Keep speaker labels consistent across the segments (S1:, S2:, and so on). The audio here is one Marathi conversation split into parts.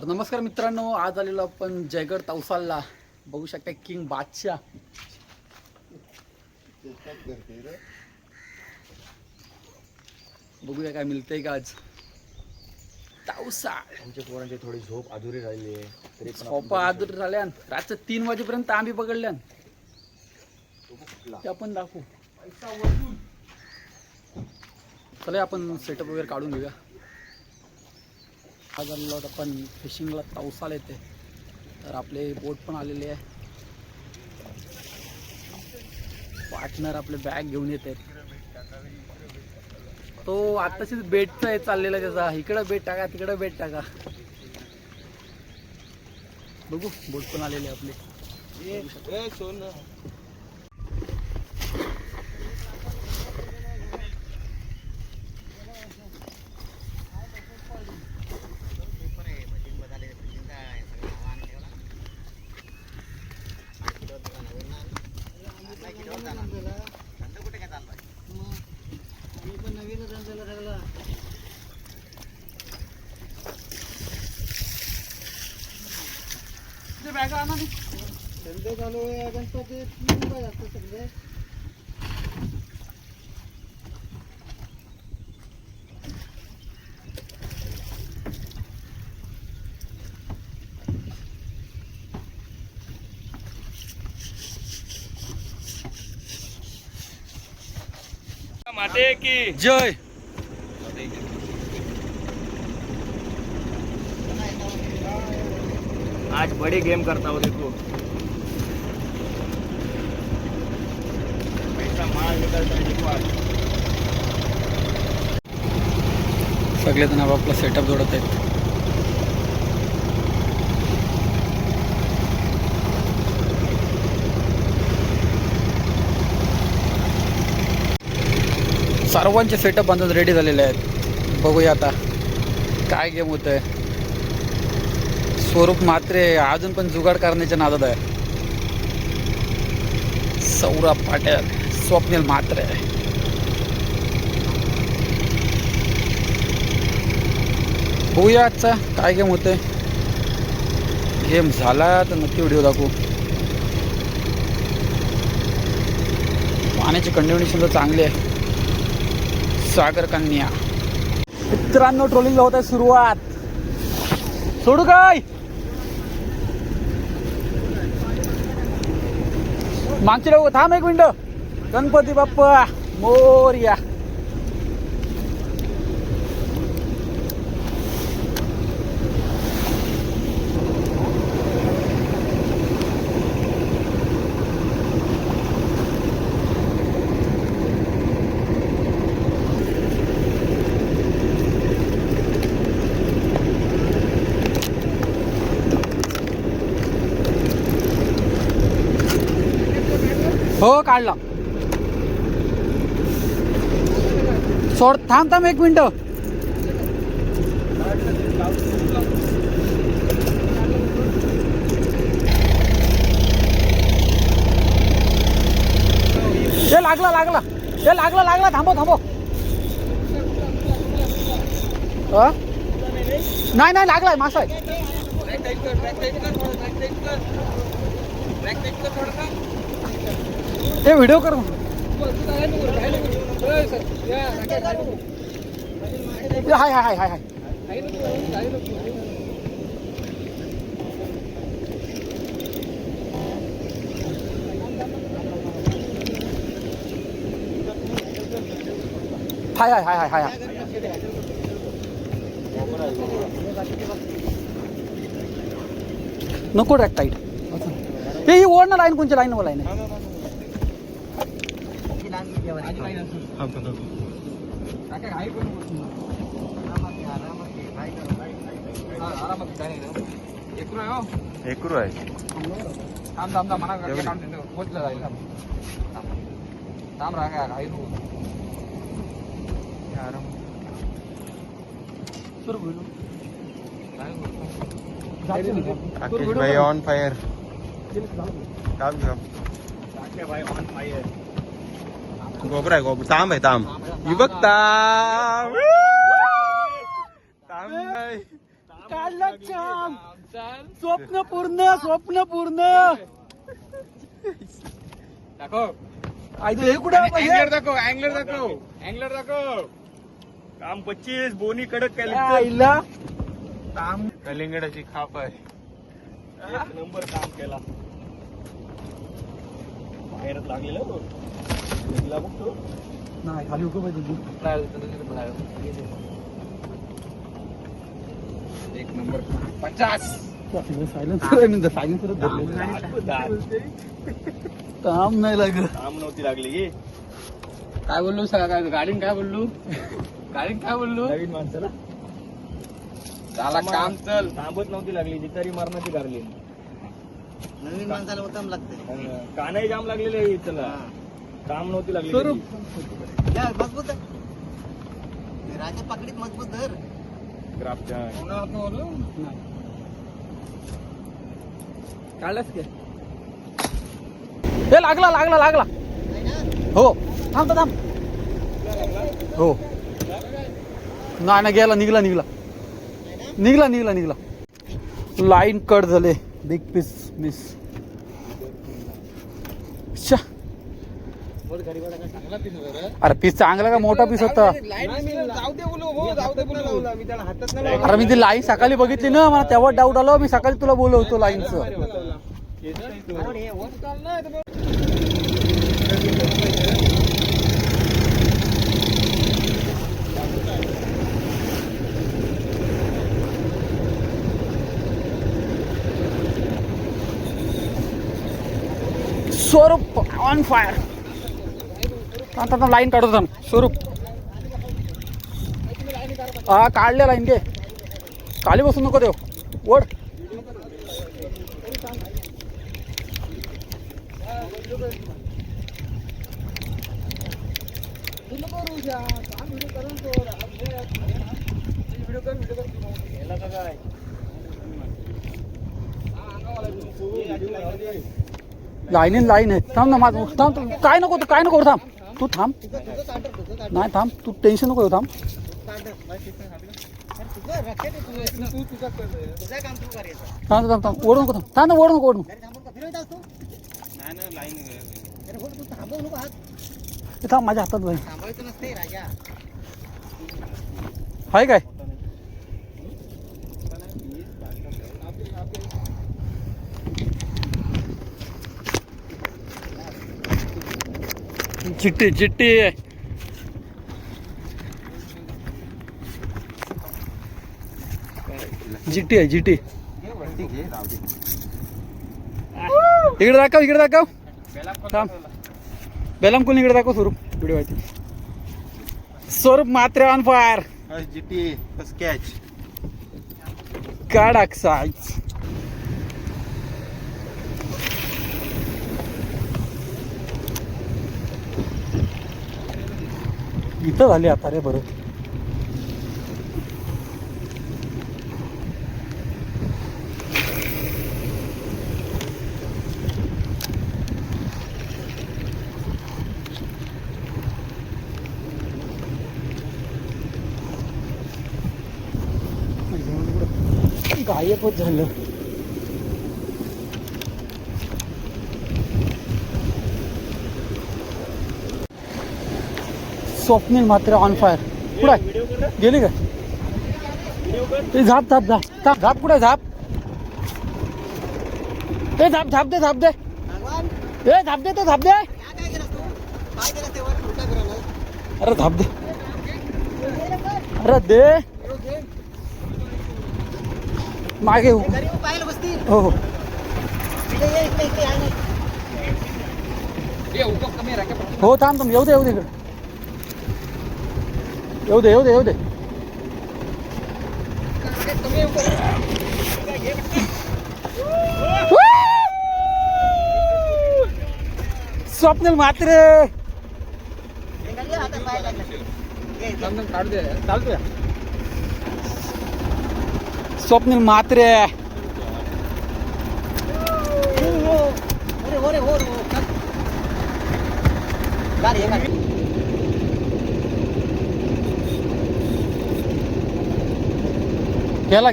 S1: तर नमस्कार मित्रांनो, आज आलेलो आपण जयगड तवसालला. बघू शकता किंग बादशाह. बघूया काय मिळतंय का आज. तवसाळ
S2: आमच्या पोरांची थोडी झोप अधुरी राहिली आहे, तरी
S1: झोपा आदर झाल्या. रात्र 3 वाजेपर्यंत आम्ही पकडल्या. ते आपण दाखवू. चला आपण सेटअप वगैरे काढून घेऊया. आज आलेलो आहोत आपण फिशिंगला तवसाल येते. तर आपले बोट पण आलेले आहे. पार्टनर आपले बॅग घेऊन येते. तो आताशीच बेटचा आहे चाललेला त्याचा. इकडं बेट टाका, तिकडं बेट टाका. बघू बोट पण आलेले आपले. बॅग आणा ना.
S3: धंदे चालू आहे गणपती मुंबई असतो सगळे.
S2: माते की
S1: जय.
S2: आज बड़ी गेम करता हो, देखो पैसा माल निकलता है, देखो आज
S1: सगळेजण आपला सेटअप जोडत आहेत. सर्वांचे सेटअप अंदाज रेडी झालेले आहेत. बघूया आता काय गेम होत आहे. स्वरूप मात्रे अजून पण जुगाड करण्याच्या नादात आहे. सौरभ पाटील, स्वप्नील मात्रे. बघूया आजचा काय गेम होतोय. गेम झाला तर नक्की व्हिडिओ दाखवू. पाण्याची कंडिशन तर चांगली आहे. सागर कन्या मित्रांनो, ट्रोलिंगला होत आहे सुरुवात. सोडू काय मागचे लोक. थांब एक मिनिट. गणपती बाप्पा मोरया. हो काढला. सोड. थांब थांब एक मिनिट. ते लागला लागला. ते लागला लागला. थांबव थांबव. नाही नाही लागलाय मासा आहे. ते व्हिडिओ कर. हाय हाय हाय हाय हाय. हाय हाय हाय हाय हाय. नको रॅक टाईट. हे ओढणं लाईन कोणच्या लाईन वर लाईन आहे.
S2: एकरू आहे.
S3: थांब थांब थांब. म्हणा पोचलं जाईल. थांब राहा काय
S2: राकेश भाई ऑन फायर. गोबरा आहे गोबरा. तांब आहे तांब. ही बघ तांब. तांब
S1: लक्षाम स्वप्न पूर्ण हे कुठे
S2: अँगलर दाखव काम 25 बोनी कडक
S1: आईला
S2: काम कलिंगडाची खाप आहे एक नंबर काम केला बाहेरच लागलेला तो तिला बघतो
S1: नाही खाली उभं
S2: एक नंबर 50
S1: सायलेन्सर काम नाही लागलं
S2: काम नव्हती लागली की
S1: काय बोललो सगळं काय गाडीन काय बोललो
S2: नवीन माणसाला
S1: झाला काम चल
S2: थांबत नव्हती लागली जितारी मारण्याची गारली
S3: नवीन माणसाला उत्तम लागते
S2: कानाही जाम लागलेले चला काम नव्हती लागली
S1: स्वरूप.
S2: त्याची.
S3: या, मजबूत आहे. हे राजा पकडीत मजबूत धर
S2: ग्राफच्या
S1: काढलास काय हे लागला हो थांब हो नाही गेला निघला लाईन कट झाले बिग पीस मिस अरे पीस चांगला का मोठा पीस होता अरे मी ती लाईन सकाळी बघितली ना मला तेव्हा डाऊट आलो मी सकाळी तुला बोलवतो लाईनचं स्वरूप ऑन फायर आता लाईन काढतो थांब स्वरूप हा काढले लाईन घे खाली बसून नको देव ओढ लाईन आहे थांब ना माझं थांब काय नको थांब तू थांब नाही थांब तू टेन्शन नको थांब ओढ नको थांब ओढ नको थांब माझ्या हातात भाई
S3: थांबायचं नसते राजा
S1: आहे काय चिट्टी आहे जिट्टी इकडे दाखव थांब बेलम कोण इकडे दाखव स्वरूप व्हिडिओ आहे स्वरूप मात्र on fire
S2: GT first catch
S1: कडक साईज इथं झाली आता रे बरं गायबच झालं स्वप्नील मात्र ऑन फायर कुठे गेली का ते झाप कुठे झाप ते झाप दे ए झाप दे अरे झाप दे अरे दे मागे
S3: पाहायला बसतील
S1: हो हो थांब येऊ दे इकडे येऊ दे स्वप्नील मात्र स्वप्नील मात्र गेला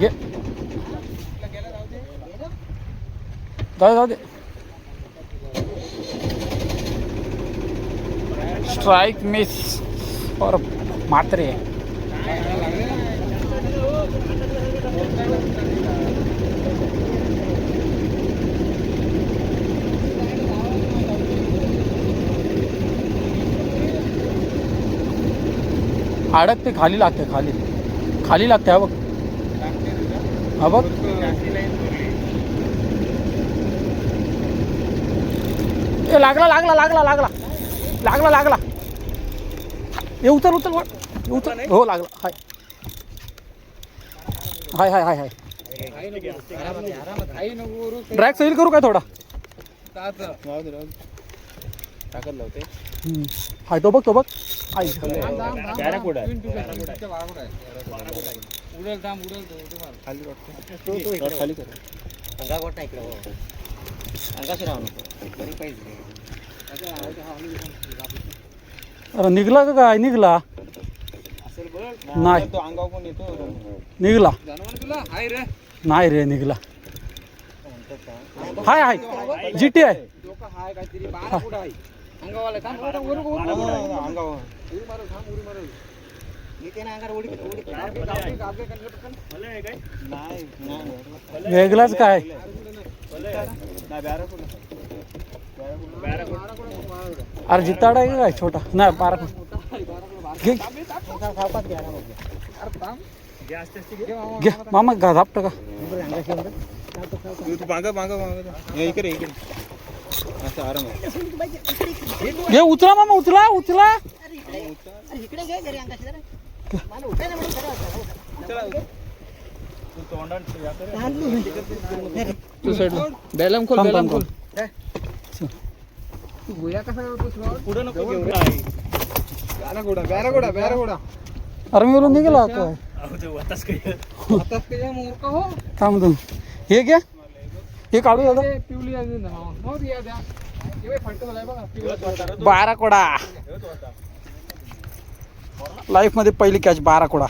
S1: घे जाऊ दे स्ट्राइक मिस और मात्रे अडकते खाली लागते खाली लागते हा बघ हा बघ ए लागला ए उचल हो लागला हाय ड्रॅग सैल करू काय थोडा
S2: टाकत लावते
S1: हाय तो बघ हाय
S2: खाली कर
S1: अरे निघला का काय निघला नाही
S2: तो अंगावर कोण येतो
S1: निघला नाही रे निघला हाय जीटी आहे वेगळाच काय अरे जिताडा आहे काय छोटा नाही बारा घे मामा झापट का
S2: इकडे असं आराम
S1: घे उचला मामा उचला
S2: बेलम खोल
S1: अरे मी बोलून निघाला काय थांब हे घ्या हे काढू दादा बाराकोडा लाईफ मध्ये पहिली कॅच बाराकोडा